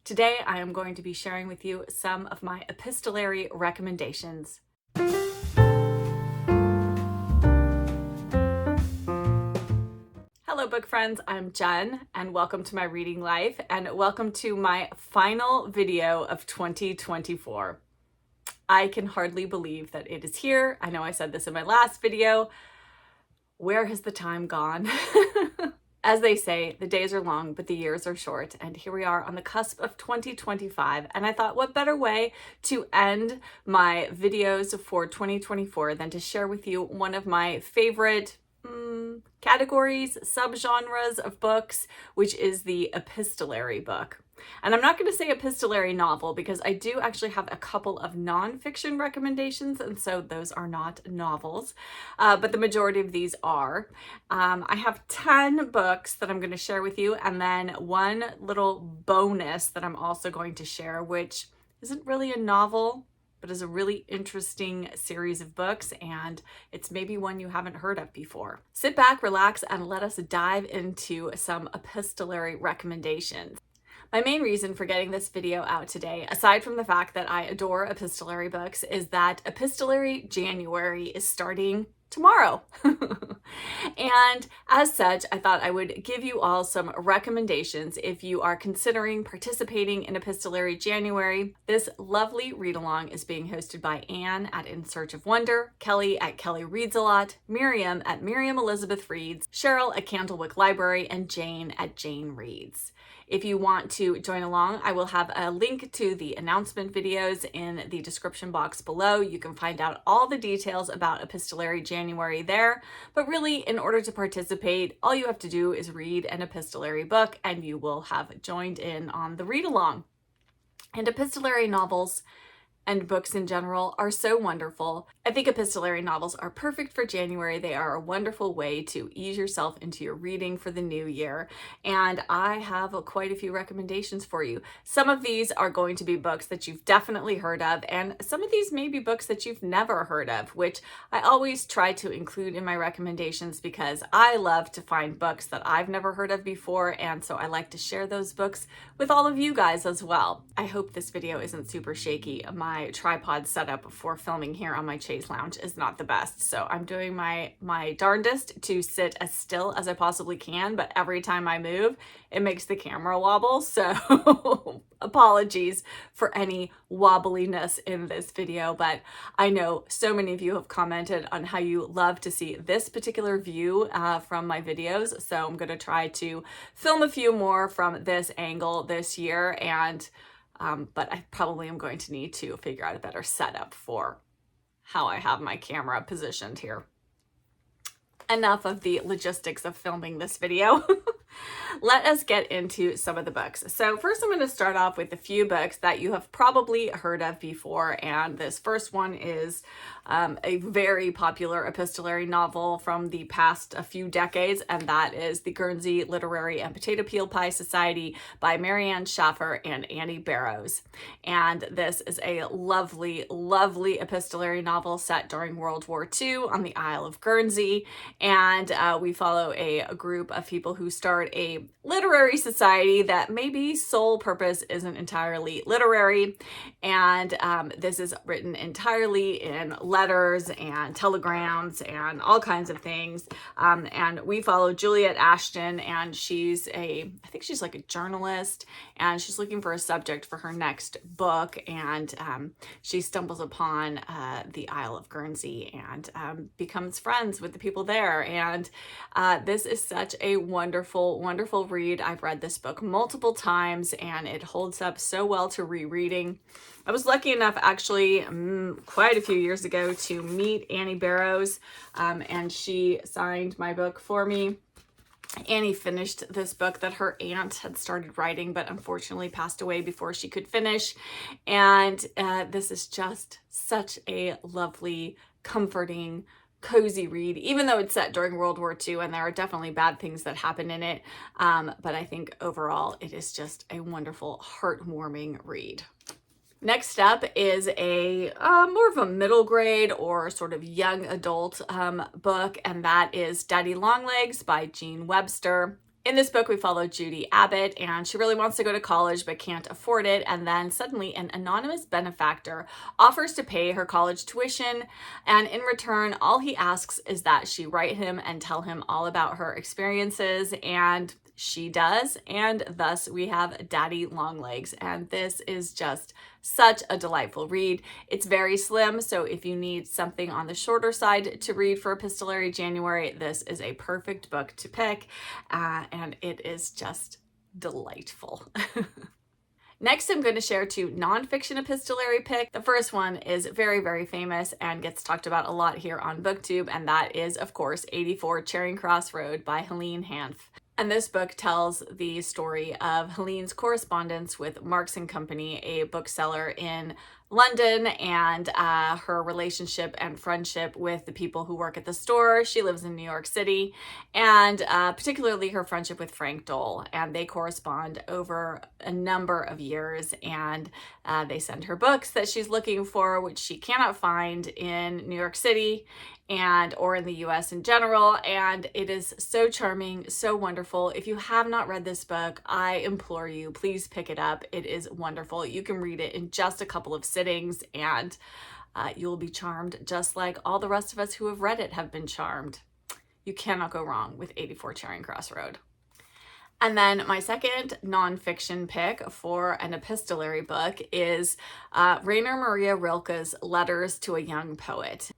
Today I am going to be sharing with you some of my epistolary recommendations. Hello book friends, I'm Jen and welcome to my reading life and welcome to my final video of 2024. I can hardly believe that it is here. I know I said this in my last video. Where has the time gone? As they say, the days are long, but the years are short. And here we are on the cusp of 2025. And I thought, what better way to end my videos for 2024 than to share with you one of my favorite categories, subgenres of books, which is the epistolary book. And I'm not going to say epistolary novel because I do actually have a couple of nonfiction recommendations, and so those are not novels, but the majority of these are. I have 10 books that I'm going to share with you, and then one little bonus that I'm also going to share, which isn't really a novel, but is a really interesting series of books, and it's maybe one you haven't heard of before. Sit back, relax, and let us dive into some epistolary recommendations. My main reason for getting this video out today, aside from the fact that I adore epistolary books, is that Epistolary January is starting tomorrow. And as such, I thought I would give you all some recommendations if you are considering participating in Epistolary January. This lovely read-along is being hosted by Anne at In Search of Wonder, Kelli at Kelli Reads a Lot, Miriam at Miriam Elizabeth Reads, Cheryl at Candlewick Library, and Jane at Jane Reads. If you want to join along, I will have a link to the announcement videos in the description box below. You can find out all the details about Epistolary January there, but really in order to participate, all you have to do is read an epistolary book and you will have joined in on the read-along. And epistolary novels and books in general are so wonderful. I think epistolary novels are perfect for January. They are a wonderful way to ease yourself into your reading for the new year. And I have quite a few recommendations for you. Some of these are going to be books that you've definitely heard of, and some of these may be books that you've never heard of, which I always try to include in my recommendations because I love to find books that I've never heard of before, and so I like to share those books with all of you guys as well. I hope this video isn't super shaky. My tripod setup for filming here on my chaise lounge is not the best, so I'm doing my darndest to sit as still as I possibly can, but every time I move it makes the camera wobble, so apologies for any wobbliness in this video. But I know so many of you have commented on how you love to see this particular view from my videos, so I'm going to try to film a few more from this angle this year, and but I probably am going to need to figure out a better setup for how I have my camera positioned here. Enough of the logistics of filming this video. Let us get into some of the books. So first I'm going to start off with a few books that you have probably heard of before, and this first one is a very popular epistolary novel from the past a few decades, and that is The Guernsey Literary and Potato Peel Pie Society by Marianne Schaffer and Annie Barrows. And this is a lovely, lovely epistolary novel set during World War II on the Isle of Guernsey, and we follow a group of people who start a literary society that maybe sole purpose isn't entirely literary, and this is written entirely in letters and telegrams and all kinds of things, and we follow Juliet Ashton, and I think she's like a journalist, and she's looking for a subject for her next book, and she stumbles upon the Isle of Guernsey and becomes friends with the people there, and this is such a wonderful, wonderful read. I've read this book multiple times and it holds up so well to rereading. I was lucky enough actually quite a few years ago to meet Annie Barrows, and she signed my book for me. Annie finished this book that her aunt had started writing, but unfortunately passed away before she could finish. And this is just such a lovely, comforting, cozy read, even though it's set during World War II and there are definitely bad things that happen in it. But I think overall it is just a wonderful, heartwarming read. Next up is a more of a middle grade or sort of young adult book, and that is Daddy Longlegs by Jean Webster. In this book, we follow Judy Abbott, and she really wants to go to college but can't afford it. And then suddenly an anonymous benefactor offers to pay her college tuition. And in return, all he asks is that she write him and tell him all about her experiences. And she does. And thus we have Daddy Longlegs. And this is just such a delightful read. It's very slim, so if you need something on the shorter side to read for Epistolary January, this is a perfect book to pick, and it is just delightful. Next, I'm going to share two nonfiction epistolary picks. The first one is very, very famous and gets talked about a lot here on BookTube, and that is, of course, 84 Charming Crossroad by Helene Hanff. And this book tells the story of Helene's correspondence with Marks & Company, a bookseller in London, and her relationship and friendship with the people who work at the store. She lives in New York City, and particularly her friendship with Frank Dole. And they correspond over a number of years, and they send her books that she's looking for, which she cannot find in New York City or in the US in general. And it is so charming, so wonderful. If you have not read this book, I implore you, please pick it up. It is wonderful. You can read it in just a couple of sittings, and you'll be charmed, just like all the rest of us who have read it have been charmed. You cannot go wrong with 84 Charing Cross Road. And then my second nonfiction pick for an epistolary book is Rainer Maria Rilke's Letters to a Young Poet.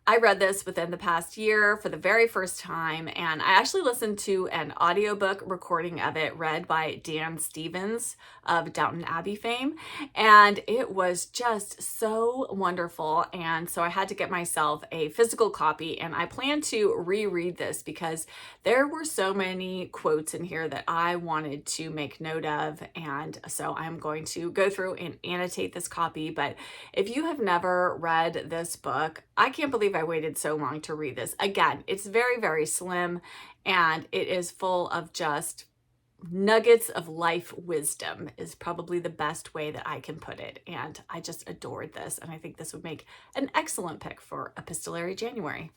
I read this within the past year for the very first time, and I actually listened to an audiobook recording of it read by Dan Stevens of Downton Abbey fame, and it was just so wonderful. And so I had to get myself a physical copy, and I plan to reread this because there were so many quotes in here that I wanted to make note of, and so I'm going to go through and annotate this copy. But if you have never read this book, I can't believe I waited so long to read this. Again, it's very, very slim, and it is full of just nuggets of life wisdom is probably the best way that I can put it. And I just adored this, and I think this would make an excellent pick for Epistolary January.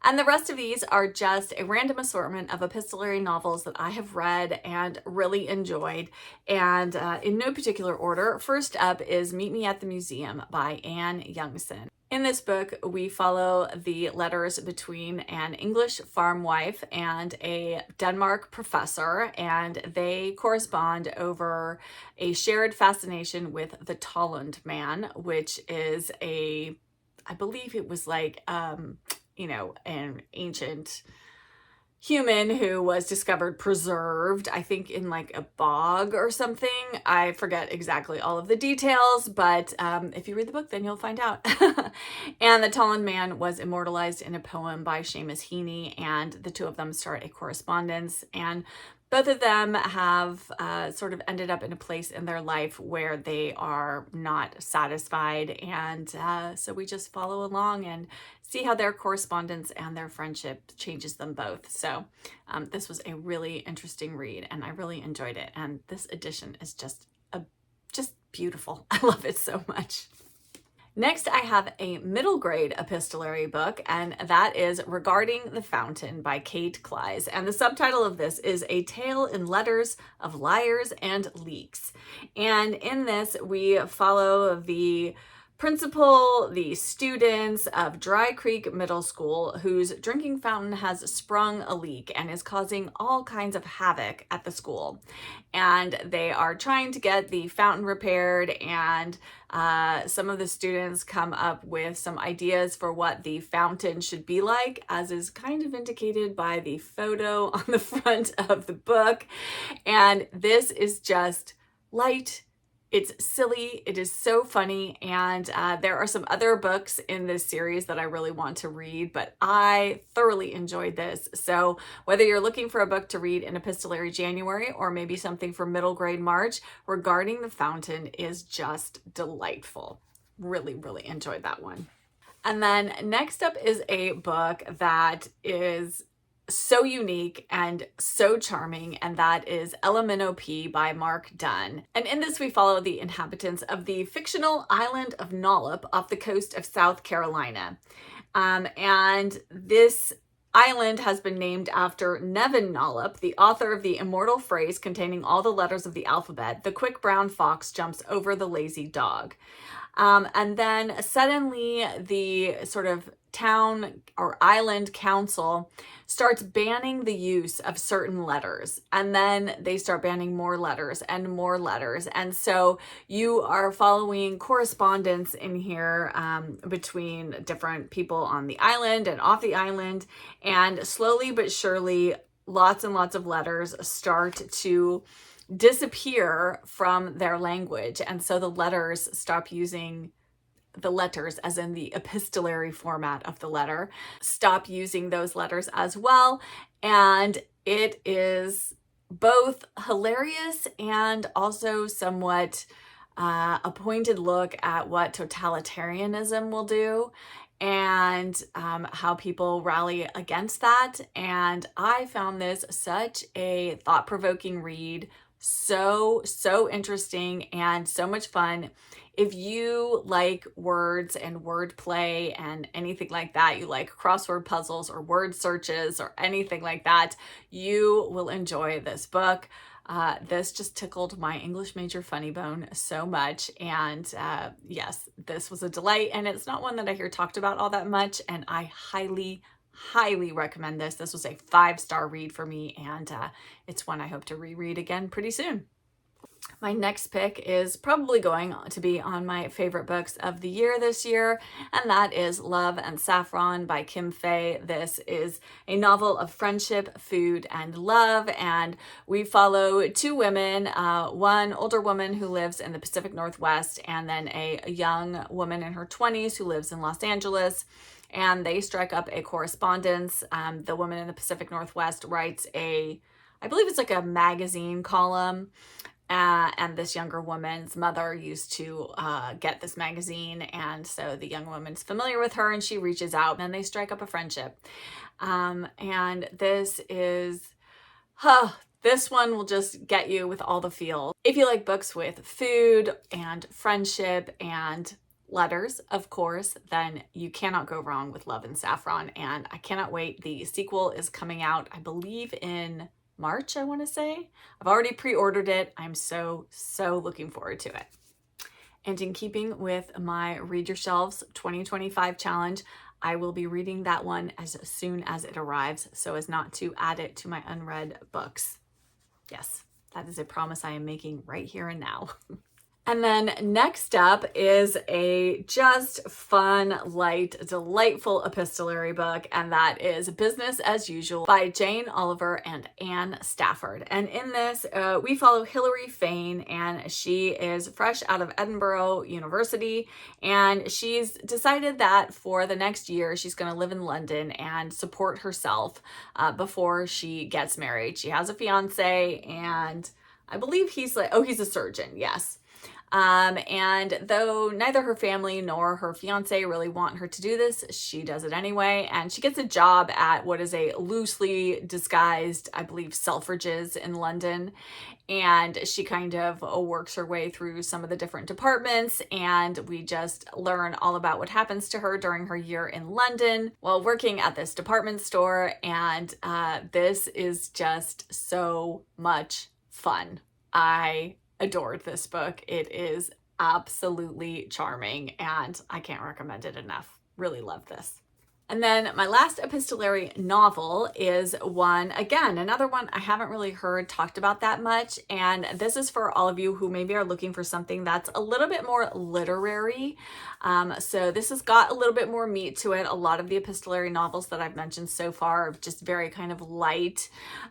And the rest of these are just a random assortment of epistolary novels that I have read and really enjoyed, and in no particular order. First up is Meet Me at the Museum by Anne Youngson. In this book, we follow the letters between an English farm wife and a Denmark professor, and they correspond over a shared fascination with the Tolland man, which is I believe it was like, an ancient human who was discovered preserved, I think in like a bog or something. I forget exactly all of the details, but if you read the book, then you'll find out. And the Tolland man was immortalized in a poem by Seamus Heaney, and the two of them start a correspondence, and both of them have sort of ended up in a place in their life where they are not satisfied. And so we just follow along and see how their correspondence and their friendship changes them both. So this was a really interesting read, and I really enjoyed it. And this edition is just beautiful. I love it so much. Next, I have a middle grade epistolary book, and that is Regarding the Fountain by Kate Cleise. And the subtitle of this is A Tale in Letters of Liars and Leaks. And in this, we follow the principal, the students of Dry Creek Middle School, whose drinking fountain has sprung a leak and is causing all kinds of havoc at the school. And they are trying to get the fountain repaired, and some of the students come up with some ideas for what the fountain should be like, as is kind of indicated by the photo on the front of the book. And this is just light. It's silly, it is so funny, and there are some other books in this series that I really want to read, but I thoroughly enjoyed this. So whether you're looking for a book to read in Epistolary January or maybe something for middle grade March, Regarding the Fountain is just delightful. Really, really enjoyed that one. And then next up is a book that is so unique and so charming, and that is Elemento by Mark Dunn. And in this, we follow the inhabitants of the fictional island of Nollop off the coast of South Carolina. And this island has been named after Nevin Nollop, the author of the immortal phrase containing all the letters of the alphabet, "The quick brown fox jumps over the lazy dog." And then suddenly the sort of town or island council starts banning the use of certain letters, and then they start banning more letters and more letters. And so you are following correspondence in here between different people on the island and off the island, and slowly but surely lots and lots of letters start to disappear from their language. And so the letters stop using the letters, as in the epistolary format of the letter, stop using those letters as well. And it is both hilarious and also somewhat a pointed look at what totalitarianism will do, and how people rally against that. And I found this such a thought-provoking read, so interesting and so much fun. If you like words and wordplay and anything like that, you like crossword puzzles or word searches or anything like that, you will enjoy this book. This just tickled my English major funny bone so much. And yes, this was a delight. And it's not one that I hear talked about all that much. And I highly recommend this. This was a 5-star read for me. And it's one I hope to reread again pretty soon. My next pick is probably going to be on my favorite books of the year this year, and that is Love and Saffron by Kim Fay. This is a novel of friendship, food, and love, and we follow two women, one older woman who lives in the Pacific Northwest, and then a young woman in her 20s who lives in Los Angeles. And they strike up a correspondence. The woman in the Pacific Northwest writes I believe it's like a magazine column. And this younger woman's mother used to get this magazine, and so the young woman's familiar with her, and she reaches out, and they strike up a friendship. And this one will just get you with all the feels. If you like books with food and friendship and letters, of course, then you cannot go wrong with Love and Saffron, and I cannot wait. The sequel is coming out, I believe, in March, I want to say. I've already pre-ordered it. I'm so looking forward to it. And in keeping with my Read Your Shelves 2025 challenge, I will be reading that one as soon as it arrives, so as not to add it to my unread books. Yes, that is a promise I am making right here and now. And then next up is a just fun, light, delightful epistolary book, and that is Business as Usual by Jane Oliver and Anne Stafford. And in this, we follow Hilary Fane, and she is fresh out of Edinburgh University, and she's decided that for the next year, she's going to live in London and support herself before she gets married. She has a fiance, and I believe he's a surgeon, yes. And though neither her family nor her fiance really want her to do this, she does it anyway. And she gets a job at what is a loosely disguised, I believe, Selfridges in London. And she kind of works her way through some of the different departments. And we just learn all about what happens to her during her year in London while working at this department store. And this is just so much fun. I adored this book. It is absolutely charming, and I can't recommend it enough. Really love this. And then my last epistolary novel is another one I haven't really heard talked about that much. And this is for all of you who maybe are looking for something that's a little bit more literary. So this has got a little bit more meat to it. A lot of the epistolary novels that I've mentioned so far are just very kind of light.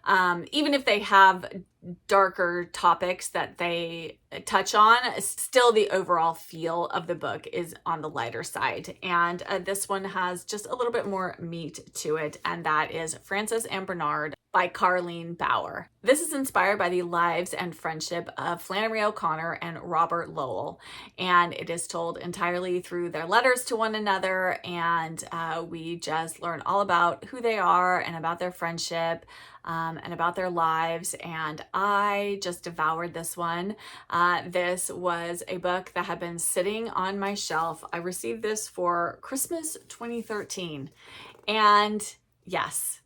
Even if they have darker topics that they touch on, still the overall feel of the book is on the lighter side. And this one has just a little bit more meat to it, and that is Frances and Bernard by Carleen Bauer. This is inspired by the lives and friendship of Flannery O'Connor and Robert Lowell, and it is told entirely through their letters to one another, and we just learn all about who they are and about their friendship, and about their lives, and I just devoured this one. This was a book that had been sitting on my shelf. I received this for Christmas 2013, and yes,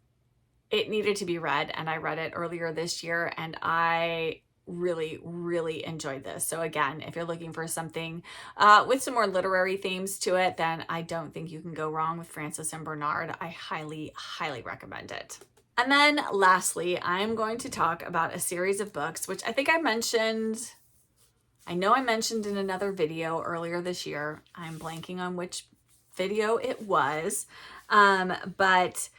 it needed to be read, and I read it earlier this year, and I really, really enjoyed this. So again, if you're looking for something with some more literary themes to it, then I don't think you can go wrong with Frances and Bernard. I highly, highly recommend it. And then lastly, I'm going to talk about a series of books, which I think I mentioned, I know I mentioned in another video earlier this year. I'm blanking on which video it was, but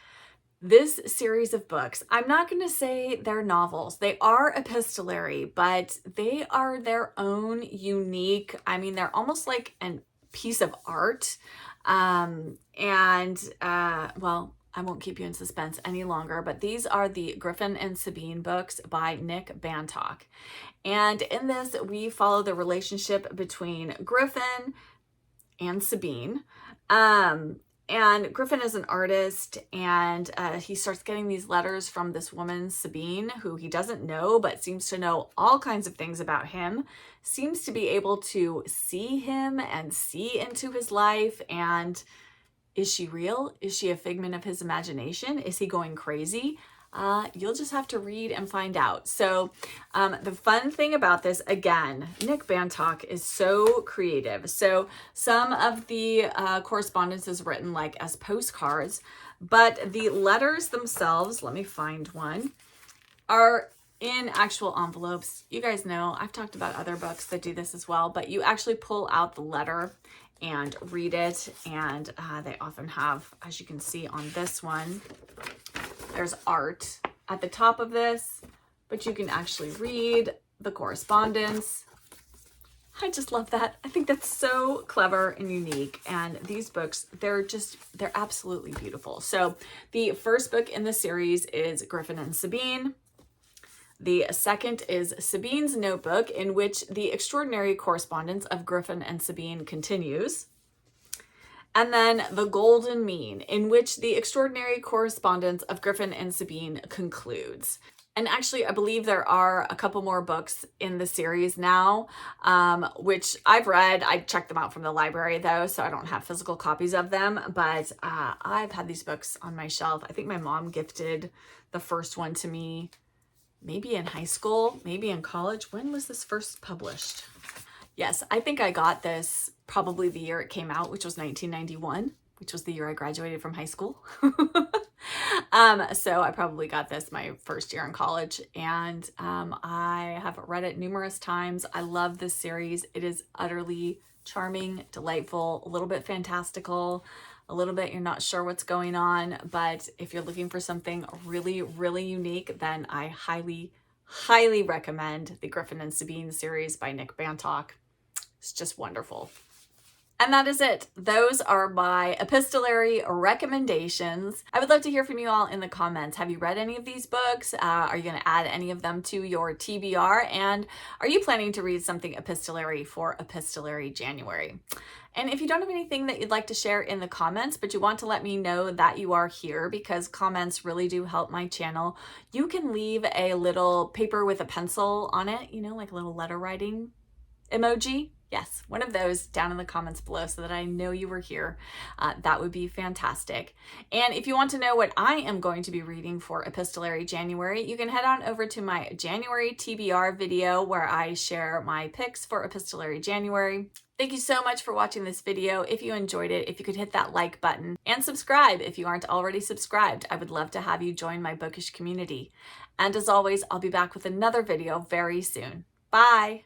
this series of books, I'm not going to say they're novels. They are epistolary, but they are their own unique, I mean, they're almost like a piece of art. Well, I won't keep you in suspense any longer, but these are the Griffin and Sabine books by Nick Bantock. And in this, we follow the relationship between Griffin and Sabine. And Griffin is an artist, and he starts getting these letters from this woman, Sabine, who he doesn't know, but seems to know all kinds of things about him, seems to be able to see him and see into his life. And is she real? Is she a figment of his imagination? Is he going crazy? You'll just have to read and find out. So the fun thing about this, again, Nick Bantock is so creative. So some of the correspondence is written like as postcards, but the letters themselves, let me find one, are in actual envelopes. You guys know, I've talked about other books that do this as well, but you actually pull out the letter and read it. And they often have, as you can see on this one, there's art at the top of this, but you can actually read the correspondence. I just love that. I think that's so clever and unique. And these books, they're absolutely beautiful. So the first book in the series is Griffin and Sabine. The second is Sabine's Notebook, in which the extraordinary correspondence of Griffin and Sabine continues. And then The Golden Mean, in which the extraordinary correspondence of Griffin and Sabine concludes. And actually, I believe there are a couple more books in the series now, which I've read. I checked them out from the library, though, so I don't have physical copies of them. But I've had these books on my shelf. I think my mom gifted the first one to me maybe in high school, maybe in college. When was this first published? Yes, I think I got this probably the year it came out, which was 1991, which was the year I graduated from high school. So I probably got this my first year in college, and I have read it numerous times. I love this series. It is utterly charming, delightful, a little bit fantastical, a little bit you're not sure what's going on, but if you're looking for something really, really unique, then I highly, highly recommend the Griffin and Sabine series by Nick Bantock. It's just wonderful. And that is it. Those are my epistolary recommendations. I would love to hear from you all in the comments. Have you read any of these books? Are you going to add any of them to your TBR? And are you planning to read something epistolary for Epistolary January? And if you don't have anything that you'd like to share in the comments, but you want to let me know that you are here, because comments really do help my channel, you can leave a little paper with a pencil on it, you know, like a little letter writing emoji. Yes, one of those down in the comments below so that I know you were here. That would be fantastic. And if you want to know what I am going to be reading for Epistolary January, you can head on over to my January TBR video where I share my picks for Epistolary January. Thank you so much for watching this video. If you enjoyed it, if you could hit that like button and subscribe if you aren't already subscribed. I would love to have you join my bookish community. And as always, I'll be back with another video very soon. Bye!